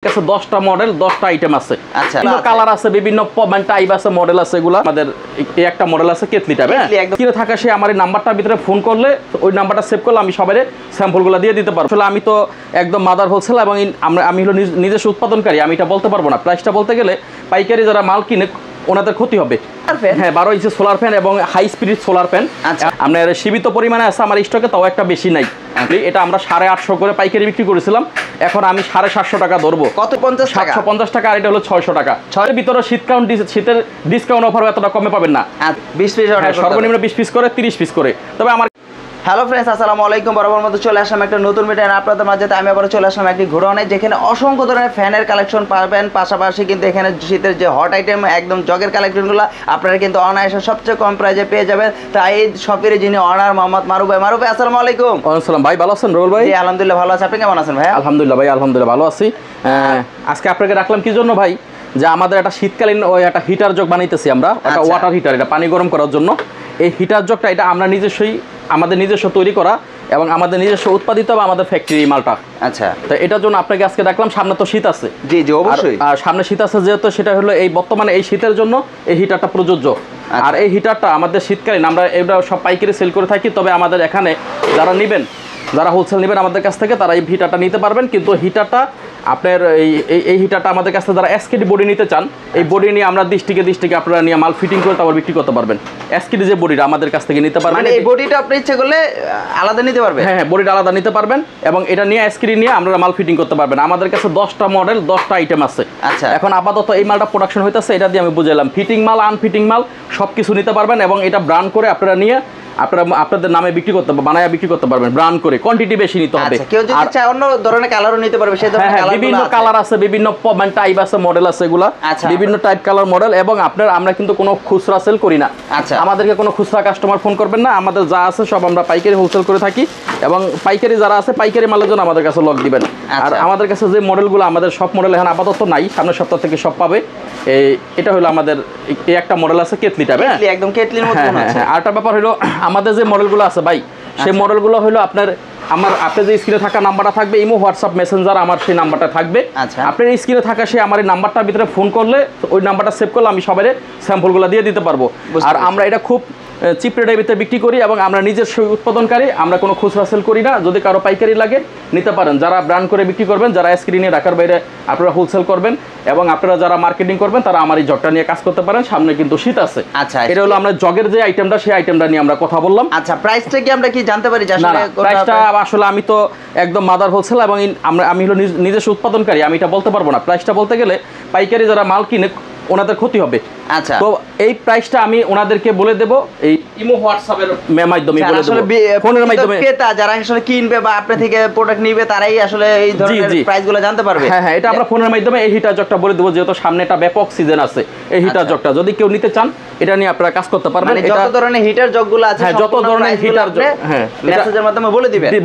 কাছে 10টা মডেল 10টা আইটেম আছে। আচ্ছা, বিভিন্ন কালার আছে, বিভিন্ন মানে টাইপ আছে, মডেল আছে। এগুলা আমাদের এই একটা মডেল আছে কেতলি টাইপ। হ্যাঁ, কিনে থাকা সে আমার এই নাম্বারটার ভিতরে ফোন করলে ওই নাম্বারটা সেভ করলে আমি সবাই স্যাম্পলগুলো দিয়ে দিতে পারবো। আসলে আমি তো একদম মাদার হোলসেল এবং আমি হলো নিজস্ব উৎপাদনকারী। আমি এটা বলতে পারবো না। প্রাইসটা বলতে গেলে পাইকারি যারা মাল কিনে ওনাদের ক্ষতি হবে। হ্যাঁ, 12 ইঞ্চি সোলার ফ্যান এবং হাই স্পিড সোলার ফ্যান আপনার সীমিত পরিমাণে আছে আমার স্টকে, তাও একটা বেশি নাই। এটা আমরা 850 করে পাইকারি বিক্রি করেছিলাম, এখন আমি 750 টাকা ধরবো। কত? 750 টাকা। আর এটা হলো 600 টাকা। 6 ভিতরে শীতের ডিসকাউন্ট অফার এতটা কমে পাবেন না। 20 পিস অর্ডার, সর্বনিম্ন 20 পিস করে 30 পিস করে। তবে আমার হ্যালো ফ্রেন্ডস, আসসালামু আলাইকুম। বরাবর মতো চলে আসলাম একটা নতুন ভিডিও আপনাদের মাঝে। আমি আবার চলে আসলাম একটি ঘোড়ানে, যেখানে অসংখ্য ধরনের ফ্যানের কালেকশন পাবেন। পাশাপাশি কিন্তু এখানে শীতের যে হট আইটেম একদম জগের কালেকশনগুলো আপনারা কিন্তু অনায়াসে সবচেয়ে কম প্রাইসে পেয়ে যাবেন। তাই এই শপের যিনি অনার মোহাম্মদ মারুফ ভাই। মারুফ ভাই, আসসালামু আলাইকুম। আসসালাম ভাই, ভালো আছেন? রোল ভাই জি আলহামদুলিল্লাহ ভালো আছি। আপনি কেমন আছেন ভাই? আলহামদুলিল্লাহ ভাই, আলহামদুলিল্লাহ ভালো আছি। আজকে আপনাকে রাখলাম কি জন্য ভাই, যে আমাদের একটা শীতকালীন ওই একটা হিটার জগ বানাইতেছি আমরা, একটা ওয়াটার হিটার। এটা পানি গরম করার জন্য এই হিটার জগটা, এটা আমরা আমাদের নিজস্ব তৈরি করা এবং আমাদের নিজস্ব উৎপাদিত বা আমাদের ফ্যাক্টরি মালটা। আচ্ছা, তো এটার জন্য আপনাকে আজকে ডাকলাম। সামনে তো শীত আছে। জি জি অবশ্যই। আর সামনে শীত আছে যেহেতু, সেটা হলো এই বর্তমানে এই শীতের জন্য এই হিটারটা প্রযোজ্য। আর এই হিটারটা আমাদের শীতকালীন আমরা এটা সব পাইকারি সেল করে থাকি। তবে আমাদের এখানে যারা হোলসেল নেবেন আমাদের কাছ থেকে, তারা এই হিটারটা নিতে পারবেন। কিন্তু হিটারটা আপনার এই হিটারটা আমাদের কাছে যারা এসকেডি বডি নিতে চান, এই বডি নিয়ে আমরা ডিস্ট্রিক্টে আপনারা নিয়ে মাল ফিটিং করে তারপর বিক্রি করতে পারবেন। এসকেডি যে বডিটা আমাদের কাছ থেকে নিতে পারবেন, মানে এই বডিটা আপনি ইচ্ছে করলে আলাদা নিতে পারবেন। হ্যাঁ, বডিটা আলাদা নিতে পারবেন এবং এটা নিয়ে এসকেডি নিয়ে আপনারা মাল ফিটিং করতে পারবেন। আমাদের কাছে 10টা মডেল 10টা আইটেম আছে। আচ্ছা, এখন আপাতত এই মালটা প্রোডাকশন হইতেছে, এটা দিয়ে আমি বুঝাইলাম ফিটিং মাল আনফিটিং মাল সব কিছু নিতে পারবেন এবং এটা ব্র্যান্ড করে আপনারা নিয়ে আপনাদের নামে বিক্রি করতে বানায়া বিক্রি করতে পারবেন। ব্র্যান্ড করে কোয়ান্টিটি বেশি নিতে হবে। কেউ যদি চায় অন্য ধরনের কালারও নিতে পারবে। সেই ধরনের কালার, বিভিন্ন কালার আছে, বিভিন্ন মানে টাইপ আছে, মডেল আছে। এগুলা বিভিন্ন টাইপ কালার মডেল। এবং আমরা কিন্তু কোনো খুচরা সেল করি না। আচ্ছা, আমাদেরকে কোনো খুচরা কাস্টমার ফোন করবেন না। আমাদের যা আছে সব আমরা পাইকারি হোলসেল করে থাকি এবং পাইকারি যারা আছে পাইকারি মালের জন্য আমাদের কাছে লক দিবেন। আর আমাদের কাছে যে মডেলগুলো, আমাদের সব মডেল এখন আপাতত নাই, সামনের সপ্তাহ থেকে সব পাবে। এটা হলো আমাদের এই একটা মডেল আছে কেতলি টাইপ। হ্যাঁ, একদম কেতলির মতো মনে হচ্ছে। আর একটা ব্যাপার হলো, আমাদের যে মডেলগুলো আছে ভাই, সেই মডেলগুলো হলো আপনার যে স্ক্রিনে থাকা নাম্বারটা থাকবে, ইমো, হোয়াটসঅ্যাপ, মেসেঞ্জার, আমার সেই নাম্বারটা থাকবে। আপনার স্ক্রিনে থাকা সেই আমার এই নাম্বারটার ভিতরে ফোন করলে ওই নাম্বারটা সেভ করলে আমি সবাই স্যাম্পলগুলো দিয়ে দিতে পারবো। আর আমরা এটা খুব চিপ রেটের ভিতরে বিক্রি করি এবং আমরা নিজস্ব উৎপাদনকারী। আমরা কোনো খুচরা সেল করি না। যদি কারো পাইকারি লাগে নিতে পারেন। যারা ব্র্যান্ড করে বিক্রি করবেন, যারা স্ক্রিনে ঢাকার বাইরে আপনারা হোলসেল করবেন এবং আপনারা যারা মার্কেটিং করবেন, তারা আমার এই জগটা নিয়ে কাজ করতে পারেন। সামনে কিন্তু শীত আছে। আচ্ছা, এটা হলো আমরা জগের যে আইটেমটা, সেই আইটেমটা নিয়ে আমরা কথা বললাম। আচ্ছা, প্রাইসটা কি আমরা কি জানতে পারি? প্রাইসটা আসলে আমি তো একদম মাদার হোলসেল এবং আমি হলো নিজস্ব উৎপাদনকারী। আমি এটা বলতে পারবো না। প্রাইসটা বলতে গেলে পাইকারি যারা মাল কিনে ওনাদের ক্ষতি হবে। আচ্ছা, তো এই প্রাইসটা আমি ওনাদেরকে বলে দেব, এই ইমো হোয়াটসঅ্যাপের মাধ্যমে বলে দেব, ফোনের মাধ্যমে। ক্রেতা যারা আসলে কিনবে বা আপনি থেকে প্রোডাক্ট নিবে, তারাই আসলে এই ধরনের প্রাইসগুলো জানতে পারবে। হ্যাঁ হ্যাঁ, এটা আমরা ফোনের মাধ্যমে এই হিটার জগটা বলে দেব, যেহেতু সামনে একটা ব্যাপক সিজন আছে। এই হিটার জগটা যদি কেউ নিতে চান, এটা নিয়ে আপনারা কাজ করতে পারবেন। যত ধরনের হিটার জগগুলো আছে, হ্যাঁ, যত ধরনের হিটার জগ, হ্যাঁ, মেসেজের মাধ্যমে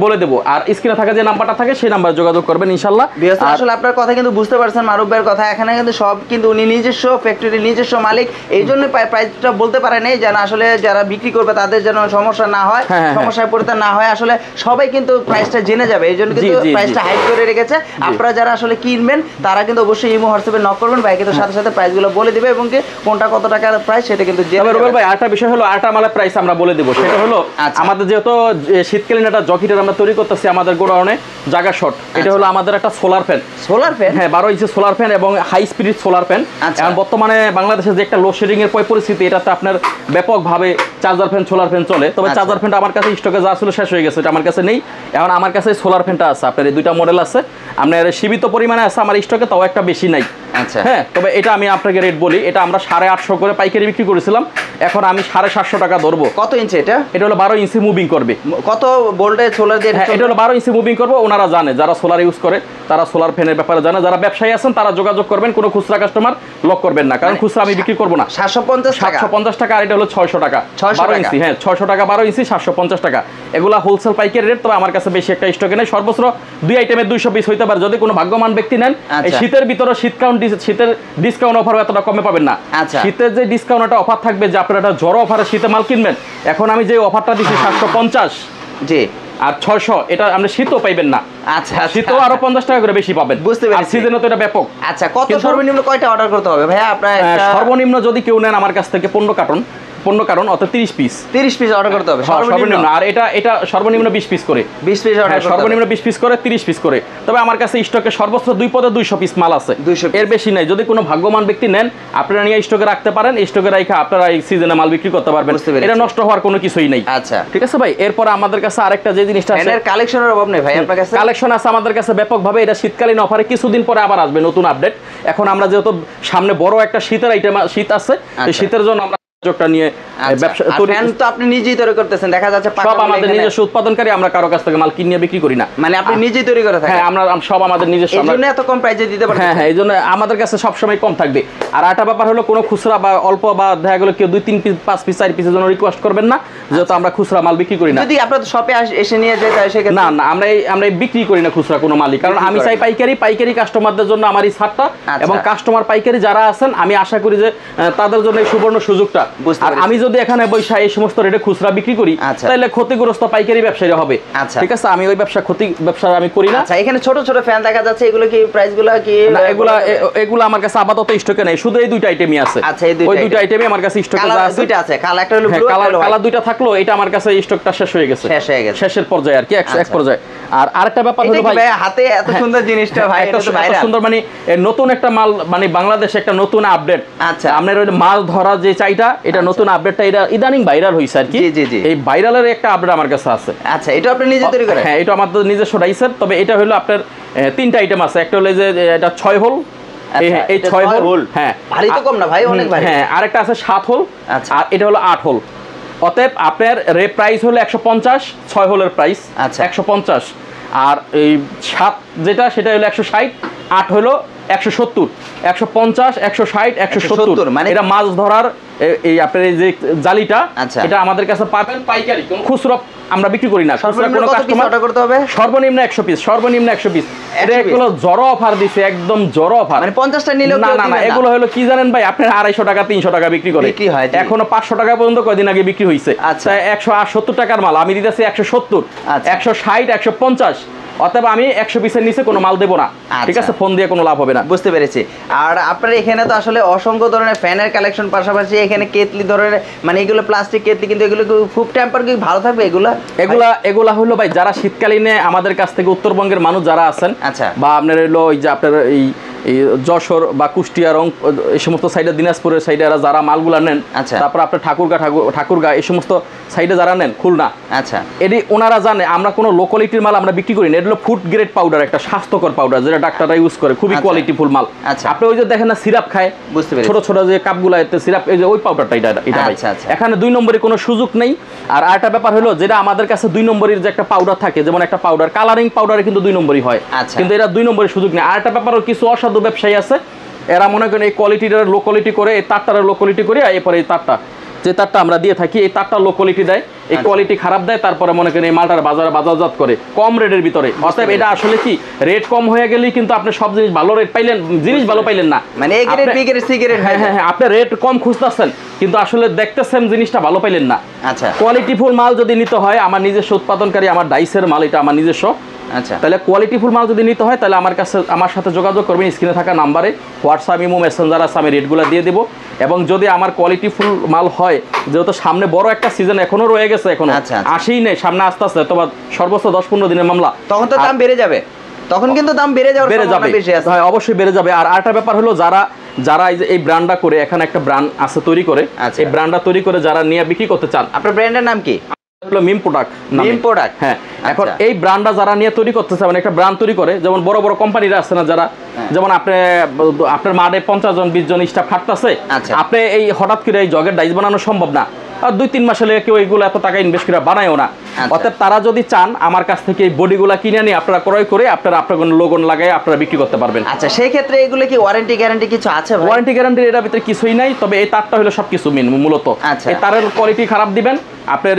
বলে দেব। আর স্ক্রিনে থাকা যে নাম্বারটা থাকে সেই নাম্বারে যোগাযোগ করবেন ইনশাআল্লাহ। আসলে আপনার কথা কিন্তু বুঝতে পারছেন মারুফ ভাইয়ের কথা। এখানে কিন্তু সব কিন্তু উনি নিজস্ব ফ্যাক্টরি, নিজস্ব মালিক। এই জন্য প্রাইসটা বলতে পারে নাই, যেন আসলে যারা বিক্রি করবে তাদের যেন সমস্যা না হয়, সমস্যায় পড়তে না হয়। আসলে সবাই কিন্তু প্রাইসটা জেনে যাবে, এই জন্য কিন্তু প্রাইসটা হাইড করে রেখেছে। আপনারা যারা আসলে কিনবেন, তারা কিন্তু অবশ্যই ইমো হোয়াটসঅ্যাপে নক করবেন। ভাই কিন্তু সাথে সাথে প্রাইসগুলো বলে দিবে এবং কি কোনটা কত টাকার প্রাইস সেটা কিন্তু জেনে যাবেন। ভাই আরেকটা বিষয় হলো, আরেকটা মালের প্রাইস আমরা বলে দেব। সেটা হলো আমাদের যেহেতু শীতকালীন একটা জকিটার আমরা তৈরি করতেছি আমাদের গোডাউনে, জায়গা শর্ট। এটা হলো আমাদের একটা সোলার ফ্যান। হ্যাঁ, 12 ইঞ্চি সোলার ফ্যান এবং হাই স্পিড সোলার ফ্যান। এখন বর্তমানে বাংলাদেশে যে একটা লোডশেডিং এর পরিস্থিতি, এটাতে আপনার ব্যাপকভাবে চার্জার ফ্যান, সোলার ফ্যান চলে। তবে চার্জার ফ্যানটা আমার কাছে স্টকে যা ছিল শেষ হয়ে গেছে, এটা আমার কাছে নেই। এখন আমার কাছে সোলার ফ্যানটা আছে। আপনার এই দুইটা মডেল আছে, আপনার সীমিত পরিমাণে আছে আমার স্টকে, তাও একটা বেশি নাই। আচ্ছা, হ্যাঁ, তবে এটা আমি আপনাকে রেট বলি, এটা আমরা 850 করে পাইকারি বিক্রি করেছিলাম, এখন আমি 750 টাকা ধরবো। কত ইঞ্চি এটা? এটা হলো 12 ইঞ্চি মুভিং করবে। কত ভোল্টেজ সোলার দিয়ে? হ্যাঁ, এটা হলো 12 ইঞ্চি মুভিং করবে। ওনারা জানে, যারা সোলার ইউজ করে তারা সোলার ফ্যানের ব্যাপারে জানে। যারা ব্যবসায়ী আছেন তারা যোগাযোগ করবেন, কোনো খুচরা কাস্টমার লক করবেন না, কারণ খুচরা আমি বিক্রি করবো না। 750 টাকা। আর এটা হলো 600 টাকা 12 ইঞ্চি। হ্যাঁ, 600 টাকা 12 ইঞ্চি, 750 টাকা। এগুলা হোলসেল পাইকারি রেট। তবে আমার কাছে বেশি একটা স্টকে নেই। সর্বোচ্চ 2 আইটেমের 200 পিস হইতে পারে, যদি কোনো ভাগ্যবান ব্যক্তি নেন। এই শীতের ভিতরে শীতের ডিসকাউন্ট অফার এতটা কমে পাবেন না। শীতের যে ডিসকাউন্ট অফার থাকবে, যে আপনারা একটা জড়ো অফারে শীতে মাল কিনবেন, এখন আমি যে অফারটা দিচ্ছি 750। জি, আর 600 এটা আপনি শীতও পাইবেন না। আচ্ছা, শীতও আরো 50 টাকা করে বেশি পাবেন। বুঝতে পেরেছি। আর সিজনে তো এটা ব্যাপক। আচ্ছা, কত সর্বনিম্ন কয়টা অর্ডার করতে হবে ভাইয়া আপনার? সর্বনিম্ন যদি কেউ নেন আমার কাছ থেকে 15 কার্টন অর্থাৎ 30 পিস অর্ডার করতে হবে সর্বনিম্ন। আর এটা সর্বনিম্ন 20 পিস করে, 20 পিস অর্ডার করতে হবে, সর্বনিম্ন 20 পিস করে, 30 পিস করে। তবে আমার কাছে স্টকে সর্বোচ্চ 2 পদে 200 পিস মাল আছে, এর বেশি নাই। যদি কোনো ভাগ্যবান ব্যক্তি নেন আপনারা নিয়ে স্টকে রাখতে পারেন, স্টকে রাখা আপনারা এই সিজনে মাল বিক্রি করতে পারবেন, এটা নষ্ট হওয়ার কোনো কিছুই নেই। আচ্ছা, ঠিক আছে ভাই। এরপর আমাদের কাছে আরেকটা যে জিনিসটা আছে, এর কালেকশনের অভাব নেই ভাই আপনার কাছে? কালেকশন আছে আমাদের কাছে ব্যাপকভাবে। এটা শীতকালীন অফারে কিছুদিন পরে আবার আসবে নতুন আপডেট। এখন আমরা যেহেতু সামনে বড় একটা শীতের আইটেম, শীত আছে, এই শীতের জন্য আমরা নিয়ে ব্যবসা ফ্যান তো আপনি নিজেই তৈরি করতেছেন, দেখা যাচ্ছে সব আমাদের নিজস্ব উৎপাদনকারী, আমরা কারো কাছ থেকে মাল কিনে বিক্রি করি না। মানে আপনি নিজেই তৈরি করে থাকেন? হ্যাঁ, আমরা সব আমাদের নিজস্ব। এইজন্য এত কম প্রাইসে দিতে পারেন? হ্যাঁ, এইজন্য আমাদের কাছে সব সময় কম থাকবে। আর একটা ব্যাপার হলো কোনো খুচরা বা অল্প বা দেখা গেল কেউ 2-3 পিস 5 পিস 4 পিসের জন্য রিকোয়েস্ট করবেন না, যেহেতু আমরা খুচরা মাল বিক্রি করি না। যদি আপনাদের শপে এসে নিয়ে যেতে হয় সেক্ষেত্রে? না, আমরা বিক্রি করি না খুচরা কোনো মালই, কারণ আমি চাই পাইকারি কাস্টমারদের জন্য আমার এই ছাড়টা, এবং কাস্টমার পাইকারি যারা আছেন আমি আশা করি যে তাদের জন্য এই সুবর্ণ সুযোগটা। আর আমি যদি এখানে বৈশা এই সমস্ত রেটে খুচরা বিক্রি করি তাহলে ক্ষতিগ্রস্ত পাইকারি ব্যবসায়ীরা হবে। ঠিক আছে, আমি ওই ব্যবসা আমি করি না। আচ্ছা, এখানে ছোট ছোট ফ্যান দেখা যাচ্ছে, এগুলো কি প্রাইসগুলো কি? এগুলো আমার কাছে আপাতত স্টকে নেই, শুধু এই দুইটা আইটেমই আছে। আচ্ছা, ওই দুইটা আইটেমই আমার কাছে স্টকে আছে। দুইটা আছে, কালার একটা হলো ব্লু, কালার দুইটা থাকলো, এটা আমার কাছে স্টকটা শেষ হয়ে গেছে, শেষের পর্যায়ে আর কি, এক পর্যায়ে। আর আরেকটা ব্যাপার হলো ভাই, হাতে এত সুন্দর জিনিসটা ভাই, এটা তো ভাইরাল সুন্দর, মানে নতুন একটা মাল, মানে বাংলাদেশে একটা নতুন আপডেট। আচ্ছা, আপনার ওই মাছ ধরা যে চাইটা, এটা নতুন আপডেটটা, এটা ইদানিং ভাইরাল হইছে আর কি। এই ভাইরালের একটা আপডেট আমার কাছে আছে। আচ্ছা, এটা আপনি নিজে তৈরি করেন? হ্যাঁ, এটা আমাদের নিজস্ব রাইসের। তবে এটা হলো আপনার 3টা আইটেম আছে। একটা হলো যে এটা 6 হোল, এই 6 হোল। হ্যাঁ, ভারী তো কম না ভাই, অনেক ভারী। হ্যাঁ, আরেকটা আছে 7 হোল, আর এটা হলো 8 হোল। অতএব আপনার প্রাইস হলো 150, 6 হোলের প্রাইস 150, আর এই 7 যেটা সেটা হলো 160, 8 হলো 170, 150, 160, 170। মানে এটা মাছ ধরার এই আপনার এই যে জালিটা, এটা আমাদের কাছে পাবেন পাইকারি, কোন খুচরা আমরা বিক্রি করি না। সর্বনিম্ন কত পিস অর্ডার করতে হবে? সর্বনিম্ন 100 পিস, সর্বনিম্ন 100 পিস। এটা এগুলো জড়ো অফার দিছে, একদম জড়ো অফার। মানে 50টা নিলেও না, এগুলো হলো কি জানেন ভাই, আপনার 250 টাকা 300 টাকা বিক্রি করে, এখনো 500 টাকা পর্যন্ত কয়দিন আগে বিক্রি হইছে। আচ্ছা, 170 টাকার মাল আমি দিতেছি 170, 160, 150। অতএব আমি 100 পিসের নিচে কোনো মাল দেবো না। ঠিক আছে, ফোন দিয়ে কোনো লাভ হবে না। বুঝতে পেরেছি। আর আপনার এখানে তো আসলে অসংখ্য ধরনের ফ্যানের কালেকশন, পাশাপাশি এখানে কেতলি ধরনের, মানে এগুলো প্লাস্টিক কেতলি, কিন্তু এগুলো খুব টেম্পার কি ভালো থাকবে? এগুলা হলো ভাই, যারা শীতকালীনে আমাদের কাছ থেকে উত্তরবঙ্গের মানুষ যারা আছেন, বা আপনার হলো ওই যে আপনার এই যশোর বা কুষ্টিয়া, এই সমস্ত সাইডে, দিনাজপুরের সাইডে যারা মালগুলা নেন, তারপর আপনার ঠাকুরগা এই সমস্ত সাইডে যারা নেন, খুলনা, এটি ওনারা জানে আমরা কোনো লো কোয়ালিটির মাল আমরা বিক্রি করি না। এটা হলো ফুড গ্রেড পাউডার, একটা স্বাস্থ্যকর পাউডার যেটা ডাক্তাররা ইউজ করে, খুবই কোয়ালিটিফুল মাল। আপনি ওই যে দেখেন না সিরাপ খায়, ছোট ছোট যে কাপগুলা সিরাপ, এই যে ওই পাউডারটা, এটা ভাই এখানে 2 নম্বরে কোনো সুযোগ নেই। আর আরেকটা ব্যাপার হলো, যেটা আমাদের কাছে 2 নম্বরের যে একটা পাউডার থাকে, যেমন একটা পাউডার কালারিং পাউডারে কিন্তু 2 নম্বরই হয়, কিন্তু এটা 2 নম্বরের সুযোগ নেই। আর একটা ব্যাপার, কিছু অসাধু ব্যবসায়ী আছে, এরা মনে করেন এই কোয়ালিটিটা লো কোয়ালিটি করে, এই তারটার লো কোয়ালিটি করে, এরপরে এই তারটা যে তারটা আমরা দিয়ে থাকি, এই তারটা লো কোয়ালিটি দেয়, এই কোয়ালিটি খারাপ দেয়, তারপরে মনে করেন এই মালটার বাজারজাত করে কম রেটের ভিতরে। অতএব এটা আসলে কি, রেট কম হয়ে গেলেই কিন্তু আপনি সব জিনিস ভালো রেট পাইলেন, জিনিস ভালো পাইলেন না। মানে A grade, B grade, C grade. হ্যাঁ, আপনি রেট কম খুঁজতেছেন, কিন্তু আসলে দেখতেছেন জিনিসটা ভালো পাইলেন না। আচ্ছা, কোয়ালিটিফুল মাল যদি নিতে হয়, আমার নিজস্ব উৎপাদনকারী, আমার ডাইসের মাল, এটা আমার নিজস্ব। আচ্ছা, তাহলে কোয়ালিটিফুল মাল যদি নিতে হয়, তাহলে আমার সাথে যোগাযোগ করবেন, স্ক্রিনে থাকা নাম্বারে হোয়াটসঅ্যাপ, ইমো, মেসেঞ্জার আছে, আমি রেটগুলো দিয়ে দেবো। এবং যদি আমার কোয়ালিটিফুল মাল হয়, যেহেতু সামনে বড় একটা সিজন এখনো রয়ে গেছে, এখনো আসেই নেই, সামনে আস্তে আস্তে, তবে সর্বোচ্চ 10-15 দিনের মামলা, তখন তো দাম বেড়ে যাবে, তখন কিন্তু দাম বেড়ে যাবে। হ্যাঁ, অবশ্যই বেড়ে যাবে। আর আরেকটা ব্যাপার হলো, যারা এই ব্র্যান্ডটা করে, এখানে একটা ব্র্যান্ড আছে তৈরি করে, এই ব্র্যান্ডটা তৈরি করে যারা নিয়ে বিক্রি করতে চান, আপনার ব্র্যান্ডের নাম কি? মিম প্রোডাক্ট। হ্যাঁ, এখন আচ্ছা, এই ব্র্যান্ডটা যারা নিয়ে তৈরি করতেছে, মানে একটা ব্র্যান্ড তৈরি করে, যেমন বড় বড় কোম্পানিরা আছে না যারা, যেমন আপনার মাঠে 50 জন 20 জন স্টাফ খাটতেছে, আপনি এই হঠাৎ করে এই জগের ডাইস বানানো সম্ভব না, আর 2-3 মাসে লেগে কেউ এইগুলো এত টাকা ইনভেস্ট করে বানায়ও না। অতএব তারা যদি চান আমার কাছ থেকে এই বডিগুলা কিনে নিয়ে আপনারা ক্রয় করে আপনার লোগন লাগাই আপনারা বিক্রি করতে পারবেন। আচ্ছা, সেই ক্ষেত্রে এগুলো কি ওয়ারেন্টি গ্যারান্টি কিছু আছে? ওয়ারেন্টি গ্যারান্টির এর ভিতরে কিছুই নাই, তবে এই তারটা হলো সবকিছু মূলত। এই তারের কোয়ালিটি খারাপ দিবেন, আপনার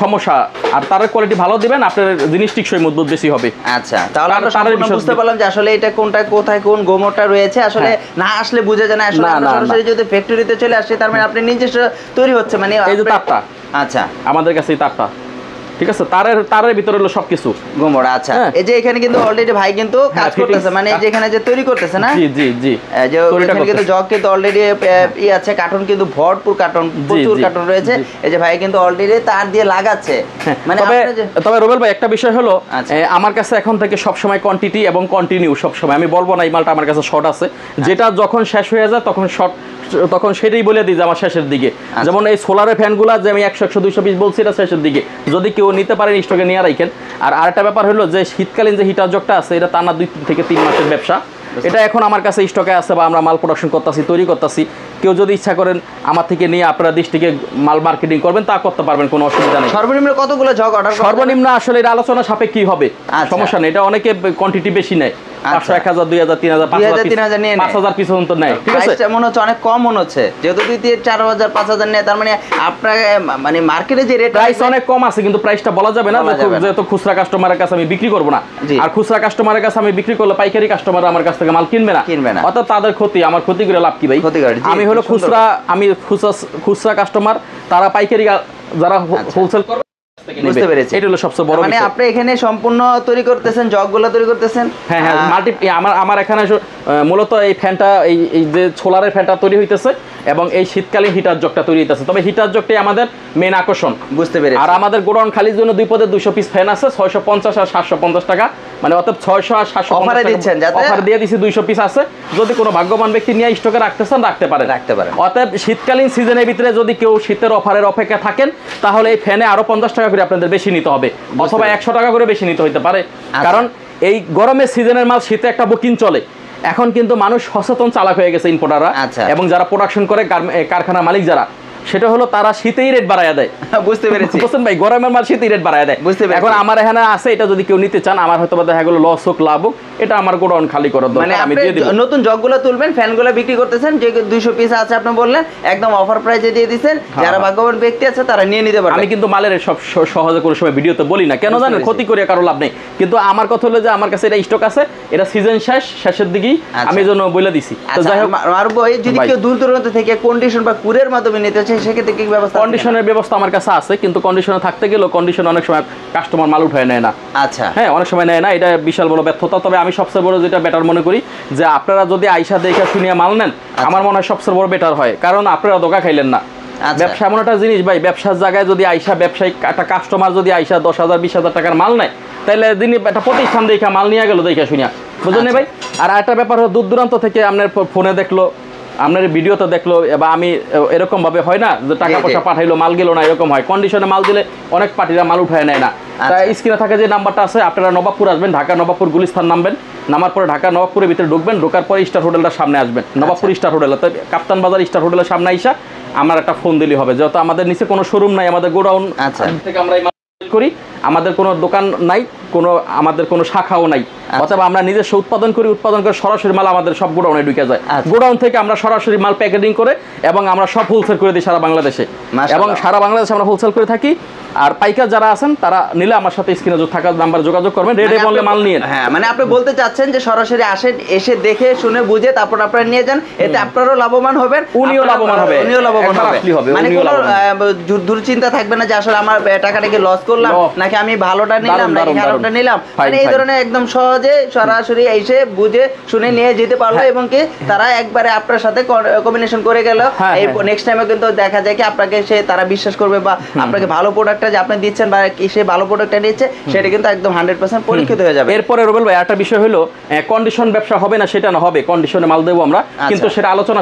সমস্যা, আর তারের কোয়ালিটি ভালো দিবেন, আপনার জিনিস টিকসই মজবুত বেশি হবে। আচ্ছা, তাহলে আমরা বুঝতে পারলাম যে আসলে এটা কোথায় কোন গোমরটা রয়েছে, আসলে না আসলে বুঝে যায় না। আসলে সরাসরি যদি ফ্যাক্টরিতে চলে আসে, তার মানে আপনি নিজস্ব তৈরি হচ্ছে, মানে এই যে তারটা, আচ্ছা, আমাদের কাছে এই তারটা ঠিক আছে, তারের ভিতরে হলো সবকিছু গোমড়া। আচ্ছা, এই যে এখানে কিন্তু অলরেডি ভাই কিন্তু কাজ করতেছে, মানে এই যে এখানে যে তৈরি করতেছে না, জি জি জি, যে এখানে কিন্তু জগ কিন্তু অলরেডি ই আছে, কার্টন কিন্তু ভরপুর কার্টন, প্রচুর কার্টন রয়েছে। এই যে ভাই কিন্তু অলরেডি তার দিয়ে লাগাচ্ছে। মানে তবে রুবেল ভাই একটা বিষয় হলো, আমার কাছে এখন থেকে সব সময় কোয়ান্টিটি এবং কন্টিনিউ সব সময়, আমি বলবো না এই মালটা আমার কাছে শর্ট আছে, যেটা যখন শেষ হয়ে যায় তখন শর্ট, তখন সেটাই বলে দিই যে আমার শেষের দিকে। যেমন এই সোলারের ফ্যানগুলো যে আমি 100-200 পিস বলছি, এটা শেষের দিকে, যদি কেউ নিতে পারেন স্টকে নিয়ে রাখেন। আর আরেকটা ব্যাপার হলো যে শীতকালীন যে হিটার জগটা আছে, এটা টানা 2 থেকে 3 মাসের ব্যবসা। এটা এখন আমার কাছে স্টকে আছে বা আমরা মাল প্রোডাকশন করতেছি, তৈরি করতেছি। কেউ যদি ইচ্ছা করেন আমার থেকে নিয়ে আপনারা ডিস্ট্রিক্টে মাল মার্কেটিং করবেন, তা করতে পারবেন, কোনো অসুবিধা নেই। সর্বনিম্ন কতগুলো জগ অর্ডার? সর্বনিম্ন আসলে এর আলোচনা সাপেক্ষে হবে, সমস্যা নেই। এটা অনেকে কোয়ান্টিটি বেশি নেয়, 500, 1000, 2000, 3000, 5000 নিয়ে 5000 পিস পর্যন্ত নেয়। ঠিক আছে, মনে হচ্ছে অনেক কম মনে হচ্ছে, যেহেতু 4000, 5000 নেয়, তার মানে আপনার মানে মার্কেটে যে রেট প্রাইস অনেক কম আছে, কিন্তু প্রাইসটা বলা যাবে না, যেহেতু খুচরা কাস্টমারের কাছে আমি বিক্রি করব না। আর খুচরা কাস্টমারের কাছে আমি বিক্রি করলে পাইকারি কাস্টমার আমার কাছ থেকে মাল কিনবে না, অর্থাৎ তাদের ক্ষতি, আমার ক্ষতি করে লাভ কি ভাই? আমি হলো খুচরা, আমি খুচরা কাস্টমার, তারা পাইকারি যারা হোলসেল করবে। বুঝতে পেরেছি, এটা হলো সবচেয়ে বড়। মানে আপনি এখানে সম্পূর্ণ তৈরি করতেছেন, জগগুলো তৈরি করতেছেন? হ্যাঁ হ্যাঁ, আমার এখানে মূলত এই ফ্যানটা, এই যে সোলারের ফ্যানটা তৈরি হইতেছে এবং এই শীতকালীন হিটার জগটা তৈরি হইতেছে। তবে হিটার জগটাই আমাদের মেন আকর্ষণ। বুঝতে পেরেছি। আর আমাদের গোডাউন খালির জন্য 2 পদে 200 পিস ফ্যান আছে, 650 আর 750 টাকা, মানে অর্থাৎ 600 আর 750 টাকা দিচ্ছেন, যাতে অফার দিয়ে দিছি। 200 পিস আছে, যদি কোনো ভাগ্যবান ব্যক্তি নিয়ে স্টকে রাখতেছেন রাখতে পারে। অতএব শীতকালীন সিজনের ভিতরে যদি কেউ শীতের অফারের অপেক্ষা থাকেন, তাহলে এই ফ্যানে আরো 50 টাকা করে আপনাদের বেশি নিতে হবে, অথবা 100 টাকা করে বেশি নিতে হতে পারে। কারণ এই গরমের সিজনের মাল শীতে একটা বুকিং চলে। এখন কিন্তু মানুষ সচেতন, চালাক হয়ে গেছে ইম্পোর্টাররা, এবং যারা প্রোডাকশন করে কারখানার মালিক যারা, সেটা হলো তারা শীতেই রেট বাড়ায় দেয়। বুঝতে পেরেছি, বুঝছেন ভাই, গরমের মাল শীতেই রেট বাড়ায় দেয়। বুঝতে পেরেছি। এখন আমার এখানে আছে, এটা যদি কেউ নিতে চান, আমার হয়তো দেখা গেল লস হোক লাভ হোক, এটা আমার গোডাউন খালি করার দরকার, আমি দিয়ে দিব। নতুন জগগুলো তুলবেন, ফ্যানগুলো বিক্রি করতেছেন, যে 200 পিস আছে আপনি বললেন, একদম অফার প্রাইসে দিয়ে দিবেন। যারা ভাগ্যবান ব্যক্তি আছে তারা নিয়ে নিতে পারবে। আমি কিন্তু মালের সব সহজে কোনো সময় ভিডিওতে বলি না, কেন জানেন? ক্ষতি করে কারো লাভ নেই। কিন্তু আমার কথা হলো যে আমার কাছে এটা স্টক আছে, এটা সিজন শেষের দিকেই আমি জন্য বলে দিছি। তো যাই হোক, আর ভাই যদি কেউ দূর দূরান্ত থেকে কন্ডিশন বা কুরিয়ার মাধ্যমে নিতে চায়, সেক্ষেত্রে কি ব্যবস্থা? কন্ডিশনের ব্যবস্থা আমার কাছে আছে, কিন্তু কন্ডিশনে থাকতে গেলেও কন্ডিশন অনেক সময় কাস্টমার মাল উঠায় নেয় না। আচ্ছা, হ্যাঁ, অনেক সময় নেয় না, এটা বিশাল বড় ব্যর্থতা। তবে আমি সবচেয়ে বড় যেটা বেটার মনে করি, যে আপনারা যদি আইসা দেখে শুনিয়া মাল নেন, আমার মনে হয় সবচেয়ে বড় বেটার হয়, কারণ আপনারা ধোঁকা খাইলেন না। ব্যবসা এমন একটা জিনিস ভাই, ব্যবসার জায়গায় যদি আইসা ব্যবসায়িক একটা কাস্টমার যদি আইসা 10,000, 20,000 টাকার মাল নেয়, তাহলে দিনই একটা প্রতিষ্ঠান দেখা মাল নিয়ে গেল দেখে শুনিয়া, বুঝলেন ভাই? আর একটা ব্যাপার হলো, দূর দূরান্ত থেকে আপনার ফোনে দেখলো, আপনার ভিডিওতে দেখলো, বা আমি এরকম ভাবে হয় না যে টাকা পয়সা পাঠাইলো মাল গেল না, এরকম হয়। কন্ডিশনে মাল দিলে অনেক পার্টিরা মাল উঠায় নেয় না। তাই স্ক্রিনে থাকে যে নাম্বারটা আছে, আপনারা নবাবপুর আসবেন, ঢাকা নবাবপুর গুলিস্তান নামবেন, নামার পরে ঢাকা নবাবপুরের ভিতরে ঢুকবেন, ঢোকার পরে স্টার হোটেলটার সামনে আসবেন, নবাবপুর স্টার হোটেল, তো কাপ্তান বাজার স্টার হোটেলের সামনে আইসা আমার একটা ফোন দিলেই হবে। যেহেতু আমাদের নিচে কোনো শোরুম নাই, আমাদের গোডাউন থেকে আমরা করি, আমাদের কোনো দোকান নাই, আমাদের কোনো শাখাও নাই, অথবা আমরা নিজস্ব উৎপাদন করে সরাসরি মাল আমাদের সব গোডাউনে ঢুকে যায়। গোডাউন থেকে আমরা সরাসরি মাল প্যাকেজিং করে, এবং আমরা সব হোলসেল করে দিই সারা বাংলাদেশে, এবং সারা বাংলাদেশে আমরা হোলসেল করে থাকি। আর পাইকার যারা আছেন তারা নিলে আমার সাথে স্ক্রিনে থাকা নাম্বার যোগাযোগ করবেন, রেডে বললে মাল নিয়ে। হ্যাঁ, মানে আপনি বলতে চাচ্ছেন যে সরাসরি আসেন, এসে দেখে শুনে বুঝে তারপর আপনারা নিয়ে যান, এতে আপনারাও লাভবান হবেন, উনিও লাভবান হবে, মানে কোনো দুশ্চিন্তা থাকবে না যে আসলে আমার টাকাটা কি লস করলাম, নাকি আমি ভালোটা নিলাম নাকি খারাপটা নিলাম। মানে এই ধরনের একদম সহজে সরাসরি এসে বুঝে শুনে নিয়ে যেতে পারলো, এবং কি তারা একবারে আপনার সাথে কম্বিনেশন করে গেল। এই নেক্সট টাইমে কিন্তু দেখা যায় কি আপনাকে তারা বিশ্বাস করবে, বা আপনাকে ভালো প্রোডাক্ট যে আপনি দিচ্ছেন বা সে ভালো প্রোডাক্টটা নিচ্ছে, সেটা কিন্তু একদম 100% পরীক্ষিত হয়ে যাবে। এরপরে রুবেল ভাই একটা বিষয় হলো, কন্ডিশন ব্যবসা হবে না সেটা না, হবে কন্ডিশনে মাল দেবো আমরা, কিন্তু সেটা আলোচনা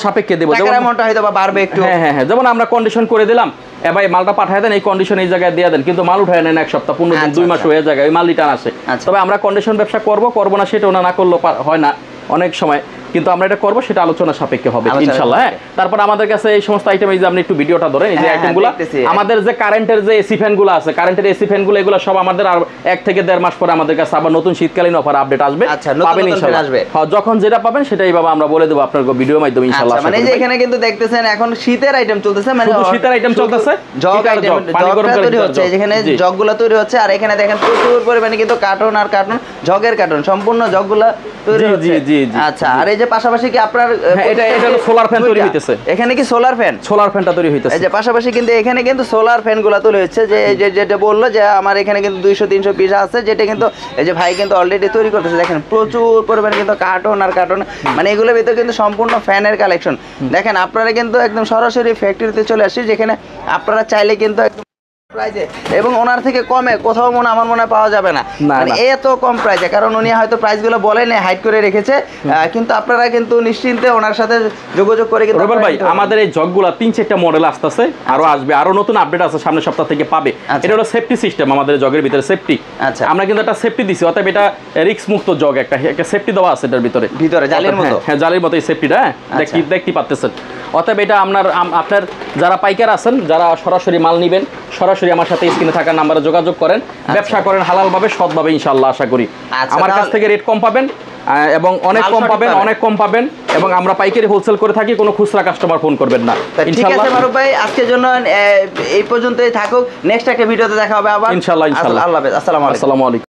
সাপেক্ষে দেবো, অ্যামাউন্টটা হয়তো বা বাড়বে একটু। হ্যাঁ, যেমন আমরা কন্ডিশন করে দিলাম, ভাই মালটা পাঠায় দেন, এই কন্ডিশন এই জায়গায় দিয়ে দেন, কিন্তু মাল উঠায় নেন 1 সপ্তাহ 15 দিন 2 মাস হয়ে যায়, ওই মাল রিটার্ন আসে। তবে আমরা কন্ডিশন ব্যবসা করবো না সেটা না করলে হয় না অনেক সময়, কিন্তু আমরা এটা করবো, সেটা আলোচনা সাপেক্ষে হবে ইনশাআল্লাহ। হ্যাঁ, তারপর আমাদের কাছে এই সমস্ত আইটেম, এই যে আপনি একটু ভিডিওটা ধরেন, এই যে আইটেমগুলো, আমাদের যে কারেন্টের যে এসি ফ্যানগুলো আছে, কারেন্টের এসি ফ্যানগুলো, এগুলো সব আমাদের আর 1 থেকে 1.5 মাস পরে আমাদের কাছে আবার নতুন শীতকালীন অফার আপডেট আসবে, পাবেন ইনশাআল্লাহ। হ্যাঁ, যখন যেটা পাবেন সেটাই বাবা আমরা বলে দেব আপনার ভিডিওর মাধ্যমে ইনশাআল্লাহ। মানে এই যে এখানে কিন্তু দেখতেছেন এখন শীতের আইটেম চলতেছে, মানে শুধু শীতের আইটেম চলতেছে, জগ আইটেম, পানি গরম তৈরি হচ্ছে, যেখানে জগগুলো তৈরি হচ্ছে, আর এখানে দেখেন প্রচুর পরিমাণে কিন্তু কার্টন আর কার্টন, জগের কার্টন, সম্পূর্ণ জগগুলো তৈরি হচ্ছে। আচ্ছা, আর এই যে যে পাশাপাশি কি আপনার এটা হলো সোলার ফ্যান তৈরি হইতেছে, এখানে কি সোলার ফ্যানটা তৈরি হইতেছে। এই যে পাশাপাশি কিন্তু এখানে কিন্তু সোলার ফ্যানগুলো তৈরি হচ্ছে, যে যেটা বললো যে আমার এখানে কিন্তু 200-300 পিস আছে, যেটা কিন্তু এই যে ভাই কিন্তু অলরেডি তৈরি করতেছে। দেখেন প্রচুর পরিমাণে কিন্তু কার্টন আর কার্টন, মানে এগুলোর ভিতরে কিন্তু সম্পূর্ণ ফ্যানের কালেকশন। দেখেন আপনারা কিন্তু একদম সরাসরি ফ্যাক্টরিতে চলে আসছি, যেখানে আপনারা চাইলে কিন্তু একদম প্রাইজে এবং ওনার থেকে কমে কোথাও আমার মনে পাওয়া যাবে না, মানে এত কম প্রাইজে, কারণ উনি হয়তো প্রাইসগুলো বলেন হাইড করে রেখেছে, কিন্তু আপনারা কিন্তু নিশ্চিন্তে ওনার সাথে যোগাযোগ করে কিন্তু রুবেল ভাই আমাদের এই জগগুলা 3-4টা মডেল আসতেছে, আরো আসবে, আরো নতুন আপডেট আছে, সামনের সপ্তাহ থেকে পাবে। এটা হলো সেফটি সিস্টেম, আমাদের জগের ভিতরে সেফটি। আচ্ছা, আমরা কিন্তু একটা সেফটি দিছি, অতএব এটা রিস্ক মুক্ত জগ, একটা সেফটি দেওয়া আছে এটার ভিতরে জালির মতো। হ্যাঁ, জালির মতো এই সেফটিটা, দেখতে পাচ্ছেন। অতএব এটা আপনার যারা পাইকার আছেন, যারা সরাসরি মাল নেবেন, সরাসরি আমার সাথে স্ক্রিনে থাকা নাম্বারে যোগাযোগ করেন, ব্যবসা করেন হালালভাবে, সৎভাবে, ইনশাআল্লাহ আশা করি আমার কাছ থেকে রেট কম পাবেন এবং অনেক কম পাবেন এবং আমরা পাইকারি হোলসেল করে থাকি, কোনো খুচরা কাস্টমার ফোন করবেন না। ইনশাআল্লাহ মারুফ ভাই, আজকের জন্য এই পর্যন্তই থাকুক, নেক্সট একটা ভিডিওতে দেখা হবে আবার ইনশাআল্লাহ। আল্লাহ হাফেজ, আসসালামু আলাইকুম।